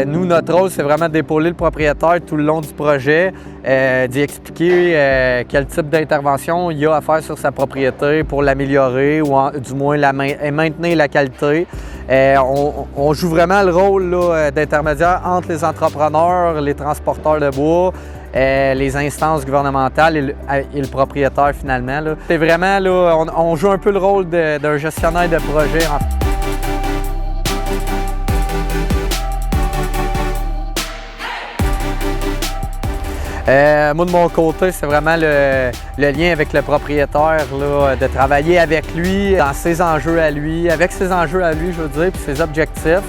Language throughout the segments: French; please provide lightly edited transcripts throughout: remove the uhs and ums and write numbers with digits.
Nous, notre rôle, c'est vraiment d'épauler le propriétaire tout le long du projet, d'y expliquer quel type d'intervention il y a à faire sur sa propriété pour l'améliorer ou du moins maintenir la qualité. On joue vraiment le rôle d'intermédiaire entre les entrepreneurs, les transporteurs de bois, les instances gouvernementales et le propriétaire finalement. C'est vraiment, on joue un peu le rôle d'un gestionnaire de projet. Moi, de mon côté, c'est vraiment le lien avec le propriétaire, de travailler avec lui, dans ses enjeux à lui, avec ses enjeux à lui, je veux dire, puis ses objectifs.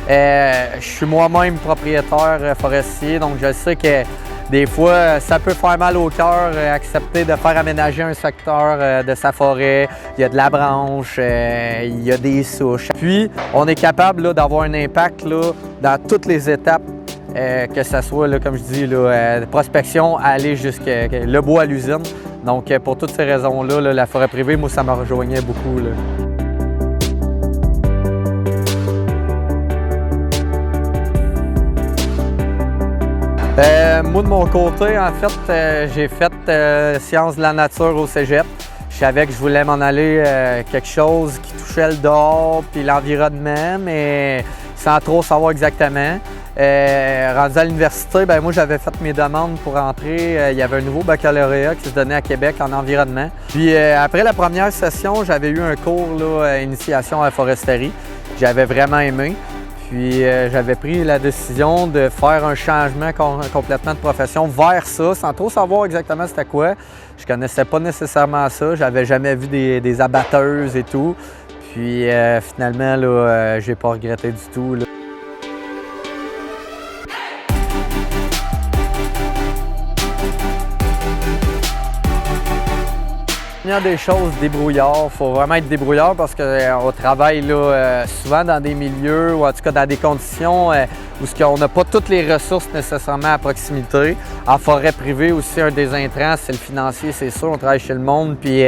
Je suis moi-même propriétaire forestier, donc je sais que des fois, ça peut faire mal au cœur accepter de faire aménager un secteur de sa forêt. Il y a de la branche, il y a des souches. Puis, on est capable d'avoir un impact dans toutes les étapes. Que ce soit, comme je dis, de prospection à aller jusqu'à le bois à l'usine. Donc, pour toutes ces raisons-là, la forêt privée, moi, ça me rejoignait beaucoup. Moi, de mon côté, en fait, j'ai fait sciences de la nature au cégep. Je savais que je voulais m'en aller quelque chose qui touchait le dehors puis l'environnement, mais sans trop savoir exactement. Rendu à l'université, moi j'avais fait mes demandes pour entrer. Il y avait un nouveau baccalauréat qui se donnait à Québec en environnement. Puis après la première session, j'avais eu un cours initiation à la foresterie. J'avais vraiment aimé. Puis j'avais pris la décision de faire un changement complètement de profession vers ça, sans trop savoir exactement c'était quoi. Je connaissais pas nécessairement ça. J'avais jamais vu des abatteuses et tout. Puis finalement, j'ai pas regretté du tout. Des choses débrouillard, il faut vraiment être débrouillard parce qu'on travaille souvent dans des milieux ou en tout cas dans des conditions où on n'a pas toutes les ressources nécessairement à proximité. En forêt privée aussi, un des intrants, c'est le financier, c'est sûr. On travaille chez le monde puis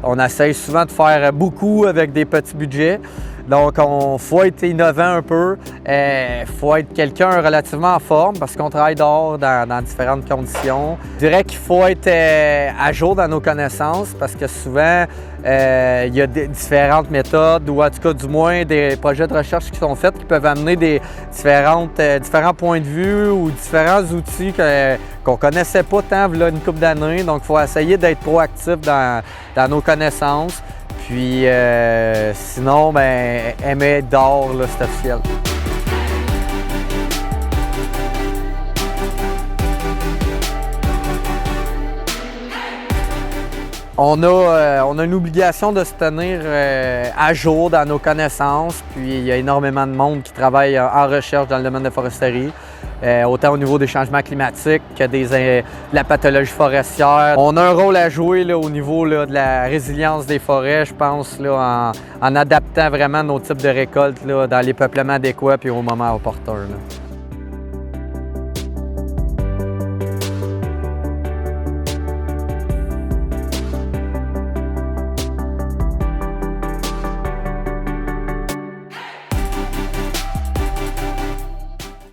on essaye souvent de faire beaucoup avec des petits budgets. Donc, il faut être innovant un peu, il faut être quelqu'un relativement en forme parce qu'on travaille dehors dans différentes conditions. Je dirais qu'il faut être à jour dans nos connaissances parce que souvent, il y a différentes méthodes ou en tout cas du moins des projets de recherche qui sont faits qui peuvent amener différents points de vue ou différents outils qu'on ne connaissait pas tant il y a une couple d'années. Donc, il faut essayer d'être proactif dans nos connaissances. Puis sinon, aimer être dehors, c'est officiel. On a une obligation de se tenir à jour dans nos connaissances. Puis il y a énormément de monde qui travaille en recherche dans le domaine de la foresterie. Autant au niveau des changements climatiques que de la pathologie forestière. On a un rôle à jouer au niveau de la résilience des forêts, je pense, en adaptant vraiment nos types de récoltes dans les peuplements adéquats et au moment opportun.